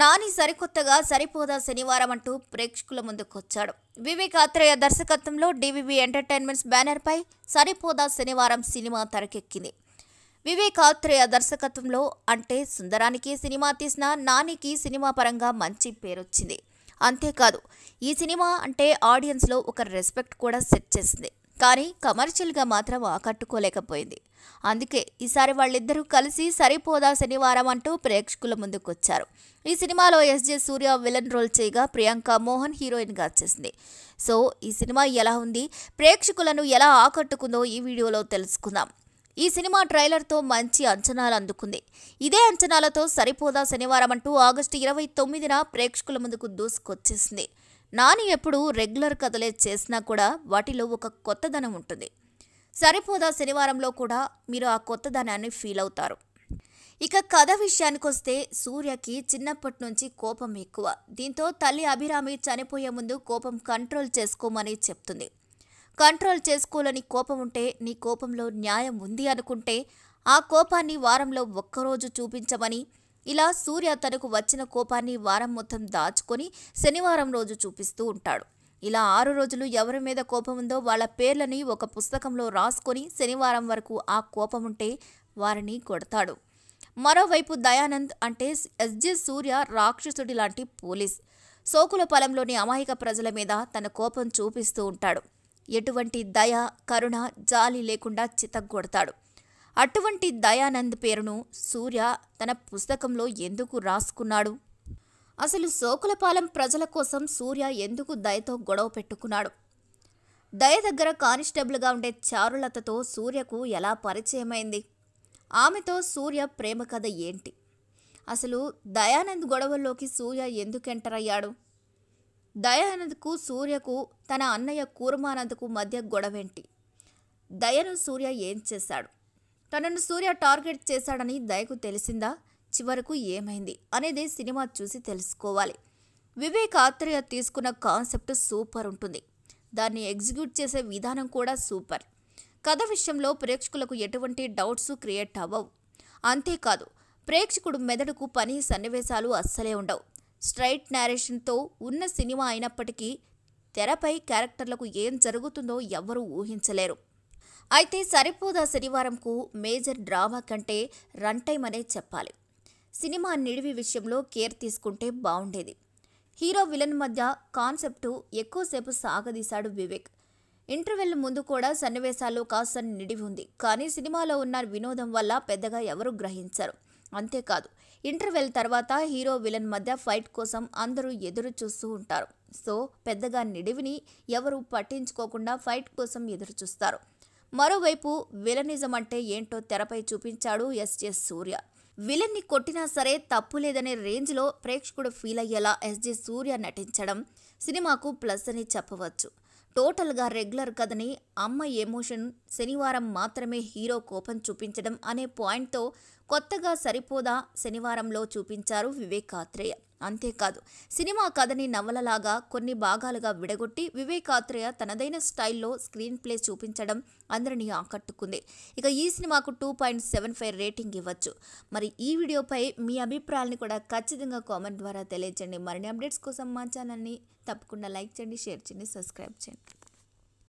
నాని సరికొత్తగా సరిపోదా శనివారం అంటూ ప్రేక్షకుల ముందుకొచ్చాడు. వివేక్ ఆత్రేయ దర్శకత్వంలో డివివి ఎంటర్టైన్మెంట్స్ బ్యానర్ పై సరిపోదా శనివారం సినిమా తెరకెక్కింది. వివేక్ ఆత్రేయ దర్శకత్వంలో అంటే సుందరానికి సినిమా తీసిన నానికి సినిమా పరంగా మంచి పేరొచ్చింది. అంతేకాదు ఈ సినిమా అంటే ఆడియన్స్లో ఒక రెస్పెక్ట్ కూడా సెట్ చేసింది. కానీ కమర్షియల్గా మాత్రం ఆకట్టుకోలేకపోయింది. అందుకే ఈసారి వాళ్ళిద్దరూ కలిసి సరిపోదా శనివారం అంటూ ప్రేక్షకుల ముందుకొచ్చారు. ఈ సినిమాలో ఎస్జే సూర్య విలన్ రోల్ చేయగా ప్రియాంక మోహన్ హీరోయిన్గా చేసింది. సో ఈ సినిమా ఎలా ఉంది, ప్రేక్షకులను ఎలా ఆకట్టుకుందో ఈ వీడియోలో తెలుసుకుందాం. ఈ సినిమా ట్రైలర్తో మంచి అంచనాలు అందుకుంది. ఇదే అంచనాలతో సరిపోదా శనివారం అంటూ ఆగస్టు 29న ప్రేక్షకుల ముందుకు దూసుకొచ్చేసింది. నాని ఎప్పుడు రెగ్యులర్ కథలే చేసినా కూడా వాటిలో ఒక కొత్తదనం ఉంటుంది. సరిపోదా శనివారంలో కూడా మీరు ఆ కొత్తదనాన్ని ఫీల్ అవుతారు. ఇక కథ విషయానికొస్తే సూర్యకి చిన్నప్పటి నుంచి కోపం ఎక్కువ. దీంతో తల్లి అభిరామి చనిపోయే ముందు కోపం కంట్రోల్ చేసుకోమని చెప్తుంది. కంట్రోల్ చేసుకోలేని కోపం ఉంటే నీ కోపంలో న్యాయం ఉంది అనుకుంటే ఆ కోపాన్ని వారంలో ఒక్కరోజు చూపించమని, ఇలా సూర్య తనకు వచ్చిన కోపాన్ని వారం మొత్తం దాచుకొని శనివారం రోజు చూపిస్తూ ఉంటాడు. ఇలా 6 రోజులు ఎవరి మీద కోపం ఉందో వాళ్ళ పేర్లని ఒక పుస్తకంలో రాసుకొని శనివారం వరకు ఆ కోపం ఉంటే వారిని కొడతాడు. మరోవైపు దయానంద్ అంటే ఎస్జే సూర్య రాక్షసుడి లాంటి పోలీస్. సోకుల పొలంలోని అమాయక ప్రజల మీద తన కోపం చూపిస్తూ ఉంటాడు. ఎటువంటి దయ, కరుణ, జాలి లేకుండా చితగ్గొడతాడు. అటువంటి దయానంద్ పేరును సూర్య తన పుస్తకంలో ఎందుకు రాసుకున్నాడు? అసలు సోకులపాలెం ప్రజల కోసం సూర్య ఎందుకు దయతో గొడవ పెట్టుకున్నాడు? దయ దగ్గర కానిస్టేబుల్గా ఉండే చారులతతో సూర్యకు ఎలా పరిచయమైంది? ఆమెతో సూర్య ప్రేమ కథ ఏంటి? అసలు దయానంద్ గొడవల్లోకి సూర్య ఎందుకు ఎంటర్ అయ్యాడు? దయానంద్కు సూర్యకు తన అన్నయ్య కూర్మానంద్కు మధ్య గొడవేంటి? దయను సూర్య ఏం చేశాడు? తనను సూర్య టార్గెట్ చేశాడని దయకు తెలిసిందా? చివరకు ఏమైంది అనేది సినిమా చూసి తెలుసుకోవాలి. వివేక్ ఆత్రేయ తీసుకున్న కాన్సెప్ట్ సూపర్ ఉంటుంది. దాన్ని ఎగ్జిక్యూట్ చేసే విధానం కూడా సూపర్. కథ విషయంలో ప్రేక్షకులకు ఎటువంటి డౌట్స్ క్రియేట్ అవ్వవు. అంతేకాదు ప్రేక్షకుడు మెదడుకు పని సన్నివేశాలు అస్సలే ఉండవు. స్ట్రైట్ నేరేషన్తో ఉన్న సినిమా అయినప్పటికీ తెరపై క్యారెక్టర్లకు ఏం జరుగుతుందో ఎవ్వరూ ఊహించలేరు. అయితే సరిపోదా శనివారంకు మేజర్ డ్రామా కంటే రన్ టైం అనే చెప్పాలి. సినిమా నిడివి విషయంలో కేర్ తీసుకుంటే బాగుండేది. హీరో విలన్ మధ్య కాన్సెప్టు ఎక్కువసేపు సాగదీశాడు వివేక్. ఇంటర్వెల్ ముందు కూడా సన్నివేశాల్లో కాస్త నిడివి ఉంది. కానీ సినిమాలో ఉన్న వినోదం వల్ల పెద్దగా ఎవరూ గ్రహించరు. అంతేకాదు ఇంటర్వెల్ తర్వాత హీరో విలన్ మధ్య ఫైట్ కోసం అందరూ ఎదురు చూస్తూ ఉంటారు. సో పెద్దగా నిడివిని ఎవరు పట్టించుకోకుండా ఫైట్ కోసం ఎదురు చూస్తారు. మరోవైపు విలనిజం అంటే ఏంటో తెరపై చూపించాడు ఎస్జే సూర్య. విలన్ని కొట్టినా సరే తప్పు లేదనే రేంజ్లో ప్రేక్షకుడు ఫీల్ అయ్యేలా ఎస్జే సూర్య నటించడం సినిమాకు ప్లస్ అని చెప్పవచ్చు. టోటల్గా రెగ్యులర్ కథని అమ్మ ఎమోషన్ శనివారం మాత్రమే హీరో కోపం చూపించడం అనే పాయింట్తో కొత్తగా సరిపోదా శనివారంలో చూపించారు వివేక్ ఆత్రేయ. అంతేకాదు సినిమా కథని నవలలాగా కొన్ని భాగాలుగా విడగొట్టి వివేక్ ఆత్రేయ తనదైన స్టైల్లో స్క్రీన్ ప్లే చూపించడం అందరినీ ఆకట్టుకుంది. ఇక ఈ సినిమాకు 2.75 రేటింగ్ ఇవ్వచ్చు. మరి ఈ వీడియోపై మీ అభిప్రాయాన్ని కూడా ఖచ్చితంగా కామెంట్ ద్వారా తెలియజేయండి. మరిన్ని అప్డేట్స్ కోసం మా ఛానల్ని తప్పకుండా లైక్ చేయండి, షేర్ చేయండి, సబ్స్క్రైబ్ చేయండి.